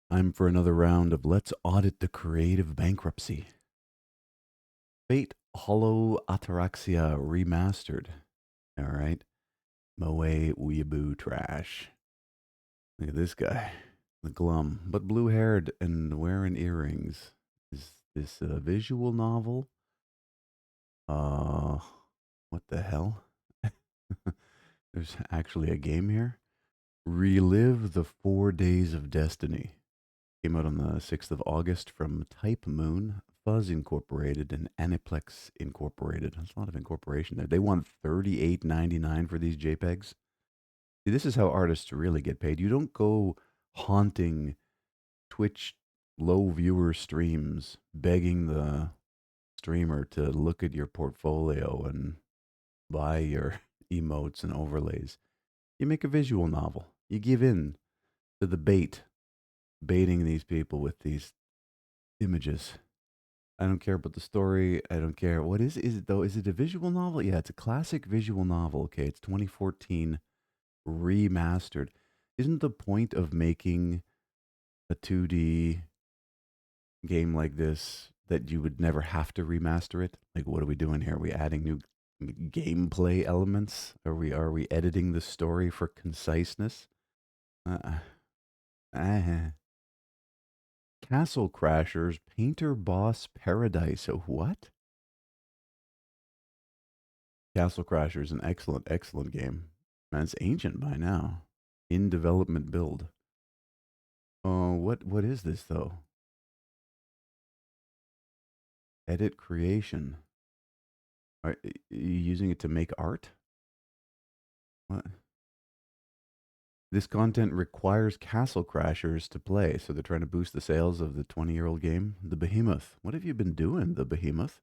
Time for another round of Let's Audit the Creative Bankruptcy. Fate Hollow Ataraxia Remastered. All right. Moe Weeaboo Trash. Look at this guy. The glum, but blue haired and wearing earrings. Is this a visual novel? Uh, what the hell? There's actually a game here. Relive the 4 Days of Destiny. Came out on the 6th of August from Type Moon, Fuzz Incorporated, and Aniplex Incorporated. There's a lot of incorporation there. They want $38.99 for these JPEGs. See, this is how artists really get paid. You don't go haunting Twitch low viewer streams, begging the streamer to look at your portfolio and buy your emotes and overlays. You make a visual novel. You give in to the baiting these people with these images. I don't care about the story. I don't care. What is it though? Is it a visual novel? Yeah, it's a classic visual novel. Okay, it's 2014 remastered. Isn't the point of making a 2D game like this that you would never have to remaster it? Like, what are we doing here? Are we adding new gameplay elements? Are we editing the story for conciseness? Uh, uh, Castle Crashers Painter Boss Paradise. What? Castle Crashers is an excellent, excellent game. Man, it's ancient by now. In development build. Oh, what is this though? Edit creation. Are you using it to make art? What? This content requires Castle Crashers to play, so they're trying to boost the sales of the 20-year-old game. The Behemoth. What have you been doing, The Behemoth?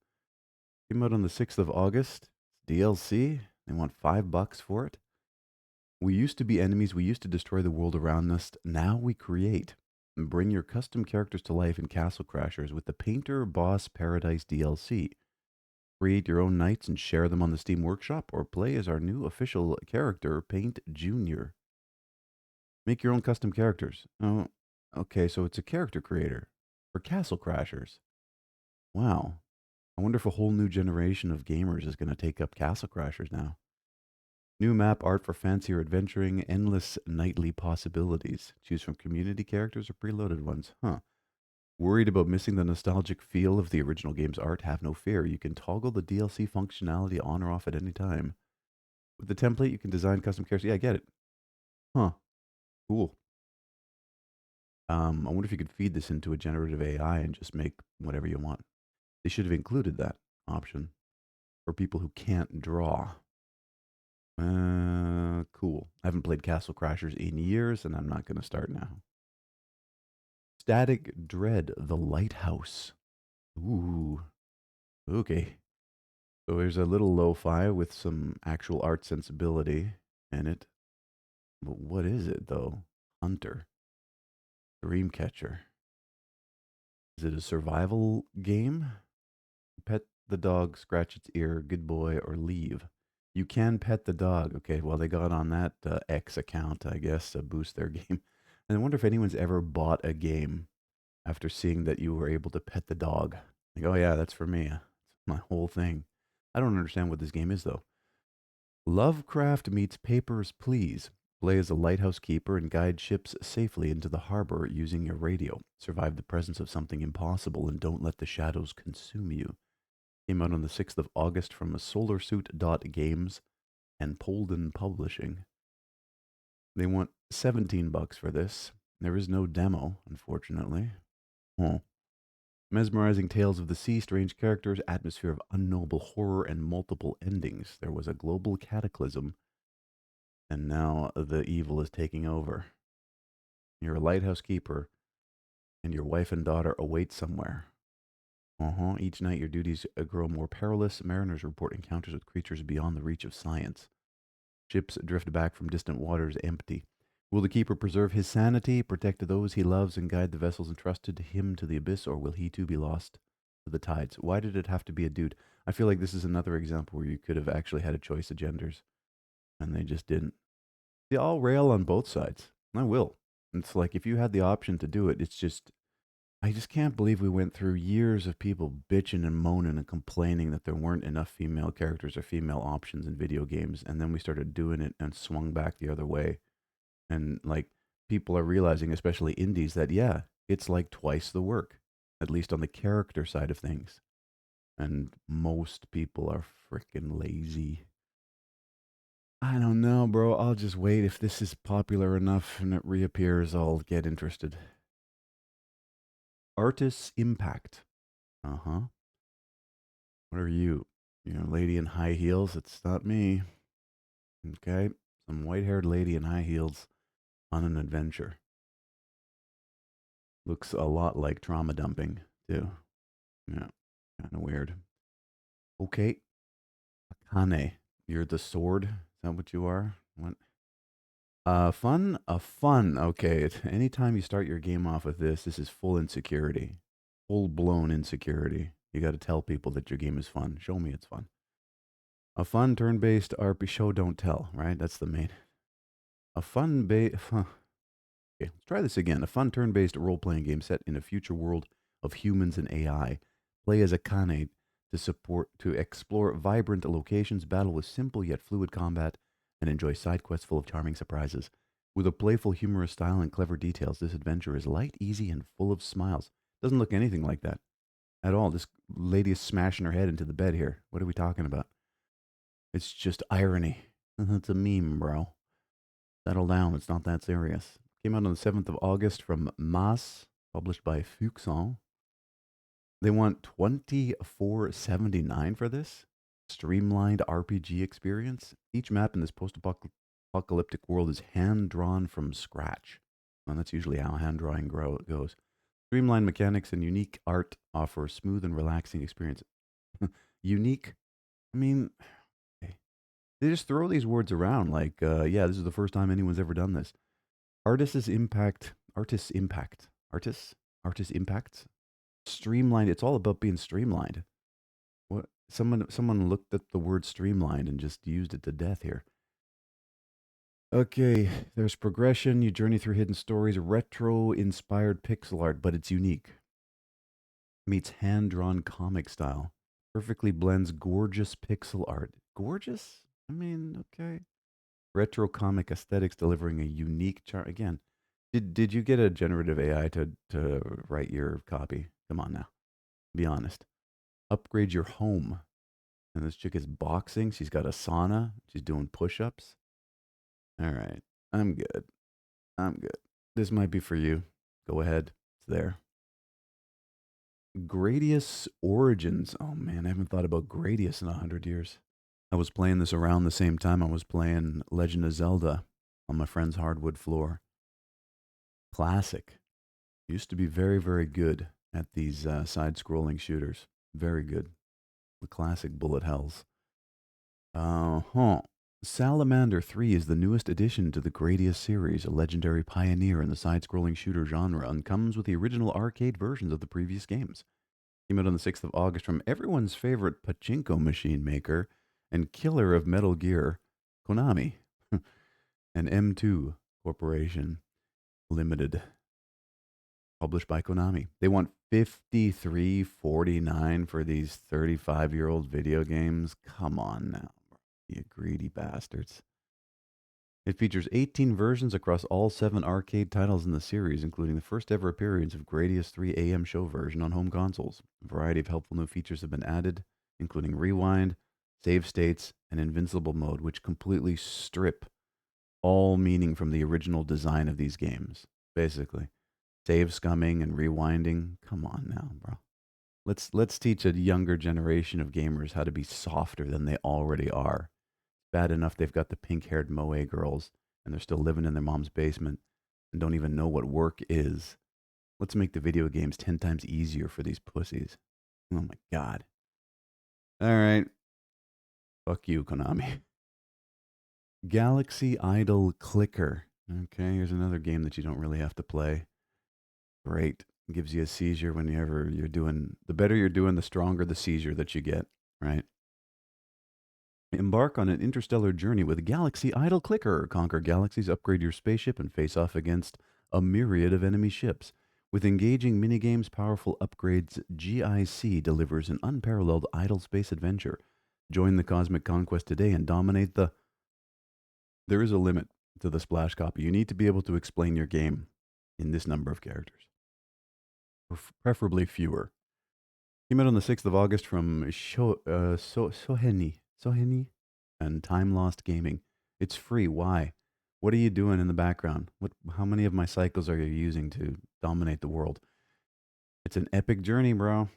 Came out on the 6th of August. DLC. They want $5 for it. We used to be enemies. We used to destroy the world around us. Now we create. And bring your custom characters to life in Castle Crashers with the Painter Boss Paradise DLC. Create your own knights and share them on the Steam Workshop, or play as our new official character, Paint Junior. Make your own custom characters. Oh, okay, so it's a character creator for Castle Crashers. Wow. I wonder if a whole new generation of gamers is going to take up Castle Crashers now. New map art for fancier adventuring, endless nightly possibilities. Choose from community characters or preloaded ones. Huh. Worried about missing the nostalgic feel of the original game's art? Have no fear. You can toggle the DLC functionality on or off at any time. With the template, you can design custom characters. Yeah, I get it. Huh. Cool. I wonder if you could feed this into a generative AI and just make whatever you want. They should have included that option for people who can't draw. Cool. I haven't played Castle Crashers in years, and I'm not going to start now. Static Dread, The Lighthouse. Ooh, okay. So there's a little lo-fi with some actual art sensibility in it. But what is it though? Hunter, Dreamcatcher. Is it a survival game? Pet the dog, scratch its ear, good boy, or leave. You can pet the dog. Okay, well, they got on that X account, I guess, to boost their game. And I wonder if anyone's ever bought a game after seeing that you were able to pet the dog. Like, oh, yeah, that's for me. It's my whole thing. I don't understand what this game is, though. Lovecraft meets Papers, Please. Play as a lighthouse keeper and guide ships safely into the harbor using your radio. Survive the presence of something impossible and don't let the shadows consume you. Came out on the 6th of August from SolarSuit Games and Polden Publishing. They want $17 for this. There is no demo, unfortunately. Oh. Mesmerizing tales of the sea, strange characters, atmosphere of unknowable horror, and multiple endings. There was a global cataclysm, and now the evil is taking over. You're a lighthouse keeper, and your wife and daughter await somewhere. Each night, your duties grow more perilous. Mariners report encounters with creatures beyond the reach of science. Ships drift back from distant waters empty. Will the keeper preserve his sanity, protect those he loves, and guide the vessels entrusted to him to the abyss, or will he too be lost to the tides? Why did it have to be a dude? I feel like this is another example where you could have actually had a choice of genders, and they just didn't. See, I'll rail on both sides. I will. It's like if you had the option to do it, it's just I just can't believe we went through years of people bitching and moaning and complaining that there weren't enough female characters or female options in video games, and then we started doing it and swung back the other way. And like people are realizing, especially indies, that yeah, it's like twice the work, at least on the character side of things. And most people are freaking lazy. I don't know, bro. I'll just wait. If this is popular enough and it reappears, I'll get interested. Artist's impact. Uh huh. What are you? You're a lady in high heels? It's not me. Okay. Some white haired lady in high heels on an adventure. Looks a lot like trauma dumping, too. Yeah. Kind of weird. Okay. Akane. You're the sword. Is that what you are? What? Fun? A fun. Okay. Anytime you start your game off with this, this is full insecurity. Full blown insecurity. You got to tell people that your game is fun. Show me it's fun. A fun turn based RP show, don't tell, right? That's the main. A fun okay, let's try this again. A fun turn based role playing game set in a future world of humans and AI. Play as a Kane to explore vibrant locations, battle with simple yet fluid combat, and enjoy side quests full of charming surprises. With a playful, humorous style and clever details, this adventure is light, easy, and full of smiles. Doesn't look anything like that at all. This lady is smashing her head into the bed here. What are we talking about? It's just irony. It's a meme, bro. Settle down. It's not that serious. Came out on the 7th of August from Mas, published by Fuxon. They want 24.79 for this streamlined RPG experience. Each map in this post-apocalyptic world is hand drawn from scratch. And that's usually how hand drawing goes. Streamlined mechanics and unique art offer a smooth and relaxing experience. Unique? I mean, okay. They just throw these words around like, yeah, this is the first time anyone's ever done this. Artist's impact, artist impacts, streamlined. It's all about being streamlined. What someone looked at the word streamlined and just used it to death here. Okay, there's progression. You journey through hidden stories, retro-inspired pixel art, but it's unique. Meets hand-drawn comic style. Perfectly blends gorgeous pixel art. Gorgeous? I mean, okay. Retro comic aesthetics delivering a unique charm. Again, did you get a generative AI to write your copy? Come on now, be honest. Upgrade your home. And this chick is boxing. She's got a sauna. She's doing push-ups. All right, I'm good. I'm good. This might be for you. Go ahead. It's there. Gradius Origins. Oh man, I haven't thought about Gradius in 100 years. I was playing this around the same time I was playing Legend of Zelda on my friend's hardwood floor. Classic. Used to be very, very good at these side scrolling shooters. Very good. The classic bullet hells. Huh. Salamander 3 is the newest addition to the Gradius series, a legendary pioneer in the side scrolling shooter genre, and comes with the original arcade versions of the previous games. Came out on the 6th of August from everyone's favorite pachinko machine maker and killer of Metal Gear, Konami, and M2 Corporation Limited, published by Konami. They want 53.49 for these 35-year-old video games. Come on now, you greedy bastards. It features 18 versions across all 7 arcade titles in the series, including the first ever appearance of Gradius 3 AM Show version on home consoles. A variety of helpful new features have been added, including rewind, save states, and invincible mode, which completely strip all meaning from the original design of these games. Basically, save scumming and rewinding. Come on now, bro. Let's teach a younger generation of gamers how to be softer than they already are. Bad enough they've got the pink-haired moe girls and they're still living in their mom's basement and don't even know what work is. Let's make the video games 10 times easier for these pussies. Oh my god. All right. Fuck you, Konami. Galaxy Idol Clicker. Okay, here's another game that you don't really have to play. Great. Gives you a seizure whenever you're doing, the better you're doing, the stronger the seizure that you get, right? Embark on an interstellar journey with Galaxy Idol Clicker. Conquer galaxies, upgrade your spaceship, and face off against a myriad of enemy ships. With engaging minigames, powerful upgrades, GIC delivers an unparalleled idle space adventure. Join the cosmic conquest today and dominate the. There is a limit to the splash copy. You need to be able to explain your game in this number of characters, preferably fewer. Came out on the 6th of August from Soheni and Time Lost Gaming. It's free. Why? What are you doing in the background? How many of my cycles are you using to dominate the world? It's an epic journey, bro.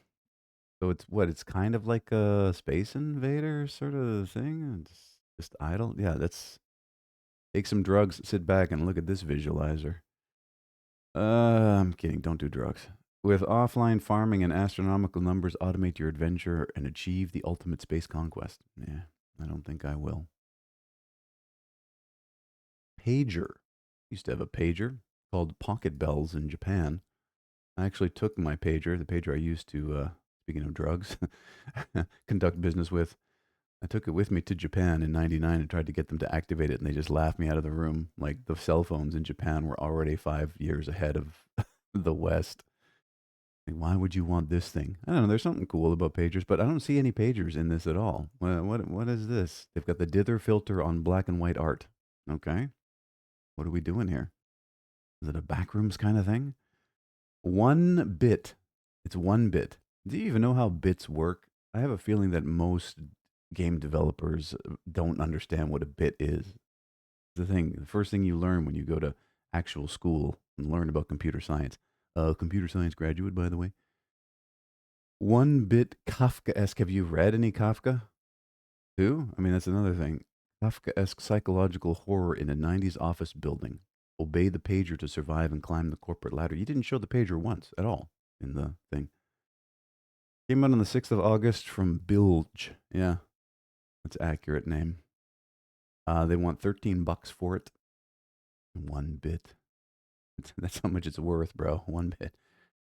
So it's what? It's kind of like a Space Invader sort of thing. It's just idle. Yeah, that's take some drugs, sit back, and look at this visualizer. I'm kidding. Don't do drugs. With offline farming and astronomical numbers, automate your adventure and achieve the ultimate space conquest. Yeah, I don't think I will. Pager. Used to have a pager called Pocket Bells in Japan. I actually took my pager, the pager I used to, speaking of drugs, conduct business with. I took it with me to Japan in '99 and tried to get them to activate it, and they just laughed me out of the room. Like the cell phones in Japan were already 5 years ahead of the West. Like, why would you want this thing? I don't know. There's something cool about pagers, but I don't see any pagers in this at all. What is this? They've got the dither filter on black and white art. Okay, what are we doing here? Is it a backrooms kind of thing? 1 bit. It's 1 bit. Do you even know how bits work? I have a feeling that most game developers don't understand what a bit is. The thing, the first thing you learn when you go to actual school and learn about computer science. Computer science graduate, by the way. 1 bit Kafka-esque. Have you read any Kafka? Too? I mean, that's another thing. Kafka-esque psychological horror in a 90s office building. Obey the pager to survive and climb the corporate ladder. You didn't show the pager once at all in the thing. Came out on the 6th of August from Bilge. Yeah, that's an accurate name. They want $13 for it. 1 bit. That's how much it's worth, bro. 1 bit.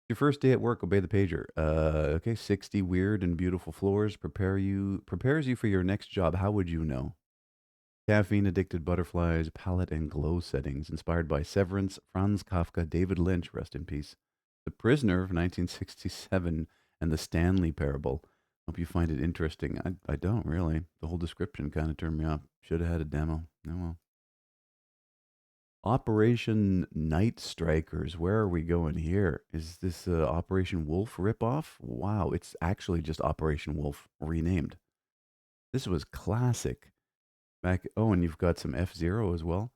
Your first day at work, obey the pager. Okay, 60 weird and beautiful floors prepares you for your next job. How would you know? Caffeine addicted butterflies, palette and glow settings, inspired by Severance, Franz Kafka, David Lynch, rest in peace. The Prisoner of 1967 and the Stanley Parable. Hope you find it interesting. I don't really. The whole description kind of turned me off. Should have had a demo. Oh well. Operation Night Strikers. Where are we going here? Is this Operation Wolf ripoff? Wow, it's actually just Operation Wolf renamed. This was classic. Back. Oh, and you've got some F Zero as well.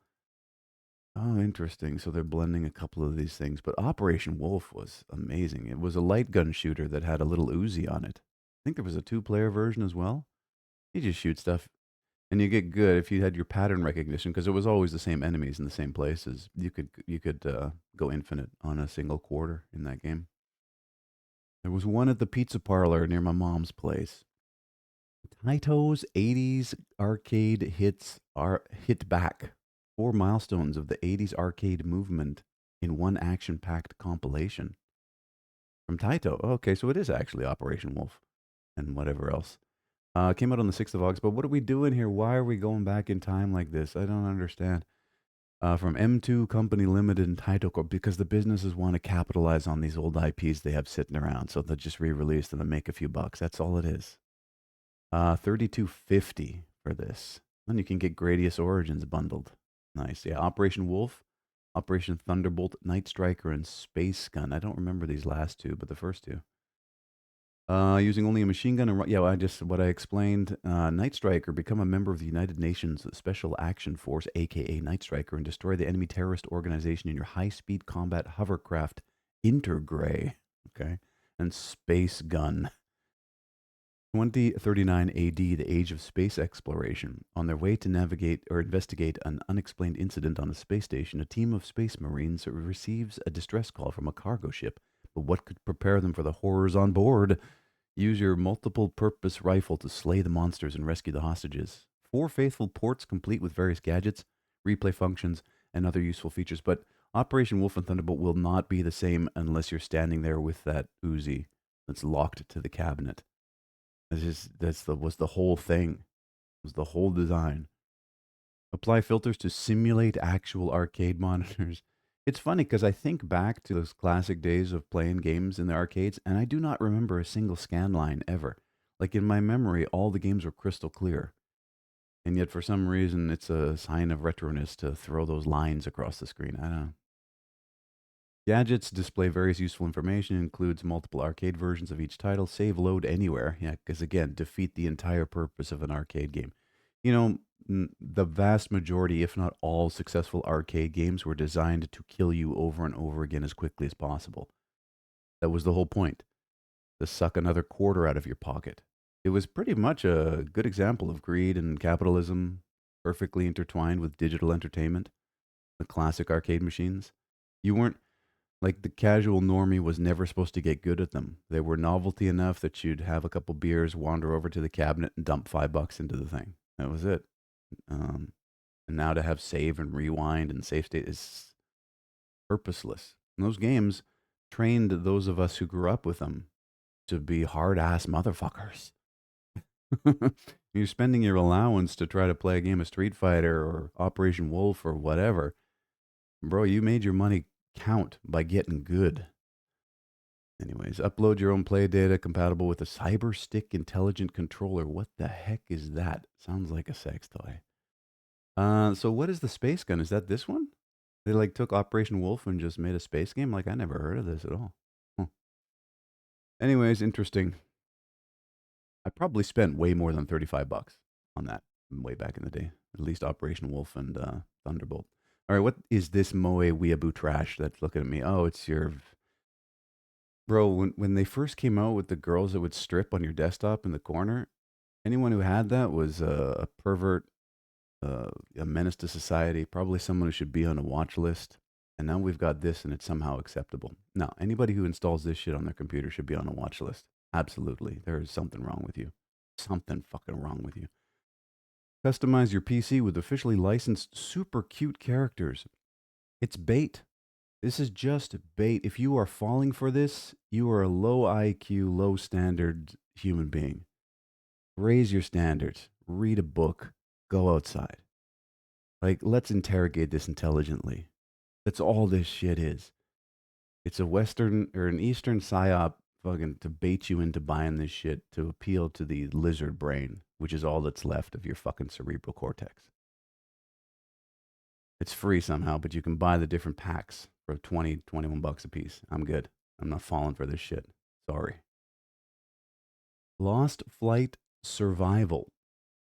Oh, interesting. So they're blending a couple of these things. But Operation Wolf was amazing. It was a light gun shooter that had a little Uzi on it. I think there was a two-player version as well. You just shoot stuff and you get good if you had your pattern recognition because it was always the same enemies in the same places. You could go infinite on a single quarter in that game. There was one at the pizza parlor near my mom's place. Taito's 80s arcade hits are hit back. 4 milestones of the 80s arcade movement in one action-packed compilation from Taito. Oh, okay, so it is actually Operation Wolf and whatever else. Came out on the 6th of August, but what are we doing here? Why are we going back in time like this? I don't understand. From M2 Company Limited and Taito Corp, because the businesses want to capitalize on these old IPs they have sitting around, so they'll just re-release them and make a few bucks. That's all it is. 32.50 for this. Then you can get Gradius Origins bundled. Nice. Yeah, Operation Wolf, Operation Thunderbolt, Night Striker, and Space Gun. I don't remember these last two, but the first two. Using only a machine gun and yeah, what I explained. Night Striker, become a member of the United Nations Special Action Force, aka Night Striker, and destroy the enemy terrorist organization in your high-speed combat hovercraft Intergray. Okay, and Space Gun. 2039 AD, the age of space exploration. On their way to navigate or investigate an unexplained incident on a space station, a team of space marines receives a distress call from a cargo ship. But what could prepare them for the horrors on board? Use your multiple purpose rifle to slay the monsters and rescue the hostages. 4 faithful ports complete with various gadgets, replay functions, and other useful features. But Operation Wolf and Thunderbolt will not be the same unless you're standing there with that Uzi that's locked to the cabinet. Was the whole thing. Was the whole design. Apply filters to simulate actual arcade monitors. It's funny because I think back to those classic days of playing games in the arcades, and I do not remember a single scan line ever. Like in my memory, all the games were crystal clear. And yet, for some reason, it's a sign of retroness to throw those lines across the screen. I don't know. Gadgets display various useful information, includes multiple arcade versions of each title, save load anywhere. Yeah, because again, defeat the entire purpose of an arcade game. You know, the vast majority, if not all, successful arcade games were designed to kill you over and over again as quickly as possible. That was the whole point, to suck another quarter out of your pocket. It was pretty much a good example of greed and capitalism, perfectly intertwined with digital entertainment, the classic arcade machines. You weren't like the casual normie was never supposed to get good at them. They were novelty enough that you'd have a couple beers, wander over to the cabinet, and dump $5 into the thing. That was it. Um, and now to have save and rewind and save state is purposeless. And those games trained those of us who grew up with them to be hard ass motherfuckers. You're spending your allowance to try to play a game of Street Fighter or Operation Wolf or whatever. Bro, you made your money count by getting good. Anyways, upload your own play data compatible with a Cyber Stick intelligent controller. What the heck is that? Sounds like a sex toy. So what is the space gun? Is that this one? They like took Operation Wolf and just made a space game? Like I never heard of this at all. Huh. Anyways, interesting. I probably spent way more than $35 on that way back in the day. At least Operation Wolf and Thunderbolt. All right, what is this Moe Weeaboo trash that's looking at me? Oh, it's your bro. When they first came out with the girls that would strip on your desktop in the corner, anyone who had that was a pervert, a menace to society, probably someone who should be on a watch list. And now we've got this, and it's somehow acceptable. Now, anybody who installs this shit on their computer should be on a watch list. Absolutely, there is something wrong with you. Something fucking wrong with you. Customize your PC with officially licensed super cute characters. It's bait. This is just bait. If you are falling for this, you are a low IQ, low standard human being. Raise your standards. Read a book. Go outside. Like, let's interrogate this intelligently. That's all this shit is. It's a Western or an Eastern psyop fucking to bait you into buying this shit to appeal to the lizard brain, which is all that's left of your fucking cerebral cortex. It's free somehow, but you can buy the different packs for 20, 21 bucks a piece. I'm good. I'm not falling for this shit. Sorry. Lost Flight Survival.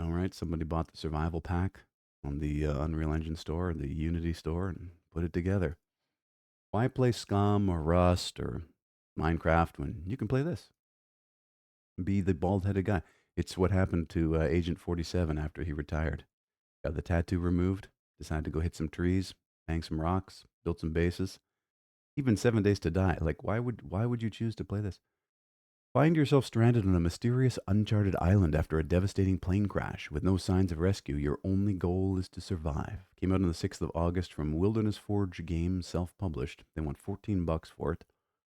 All right, somebody bought the survival pack on the Unreal Engine store, the Unity store, and put it together. Why play Scum or Rust or Minecraft when you can play this? Be the bald headed guy. It's what happened to Agent 47 after he retired. Got the tattoo removed, decided to go hit some trees, bang some rocks, build some bases. Even 7 Days to Die. Like, why would you choose to play this? Find yourself stranded on a mysterious, uncharted island after a devastating plane crash. With no signs of rescue, your only goal is to survive. Came out on the 6th of August from Wilderness Forge Games, self-published. They want $14 for it.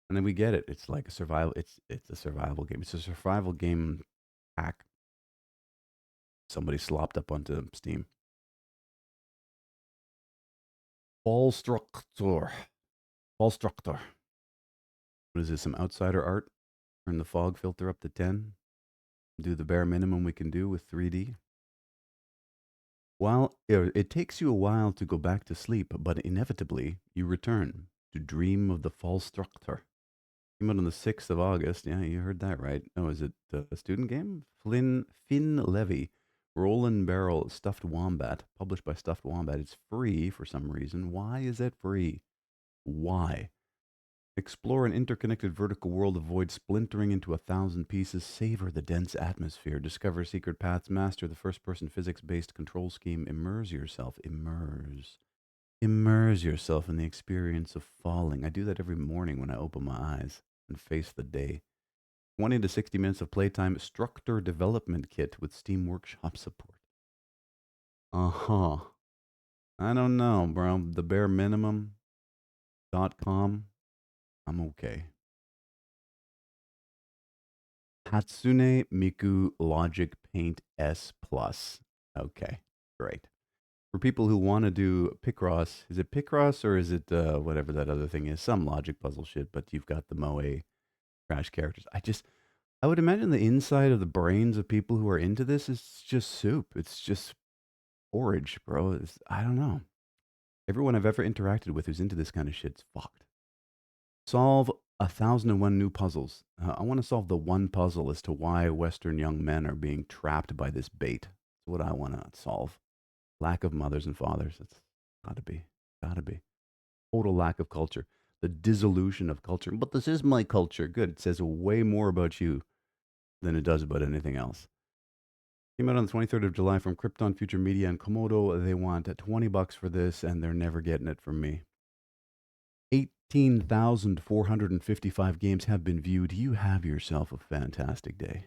And then we get it. It's like a survival. It's a survival game. It's a survival game hack. Somebody slopped up onto Steam. Ballstructor. Ballstructor. What is this? Some outsider art? Turn the fog filter up to 10. Do the bare minimum we can do with 3D. While it takes you a while to go back to sleep, but inevitably you return to dream of the fall structure. Came out on the 6th of August. Yeah, you heard that right. Oh, is it a student game? Finn Levy, Roll and Barrel Stuffed Wombat, published by Stuffed Wombat. It's free for some reason. Why is it free? Why? Explore an interconnected vertical world, avoid splintering into 1,000 pieces, savor the dense atmosphere, discover secret paths, master the first person physics based control scheme, immerse yourself, immerse yourself in the experience of falling. I do that every morning when I open my eyes and face the day. 20 to 60 minutes of playtime, Structure Development Kit with Steam Workshop support. Uh huh. I don't know, bro. The bare minimum.com. I'm okay. Hatsune Miku Logic Paint S Plus. Okay, great. For people who wanna do Picross, is it Picross or is it, whatever that other thing is? Some logic puzzle shit, but you've got the Moe Crash characters. I would imagine the inside of the brains of people who are into this is just soup. It's just porridge, bro. I don't know. Everyone I've ever interacted with who's into this kind of shit's fucked. Solve 1,001 new puzzles. I want to solve the one puzzle as to why Western young men are being trapped by this bait. That's what I want to solve. Lack of mothers and fathers. It's gotta be. Gotta be. Total lack of culture. The dissolution of culture. But this is my culture. Good. It says way more about you than it does about anything else. Came out on the 23rd of July from Krypton Future Media and Komodo. They want $20 for this, and they're never getting it from me. 18,455 games have been viewed. You have yourself a fantastic day.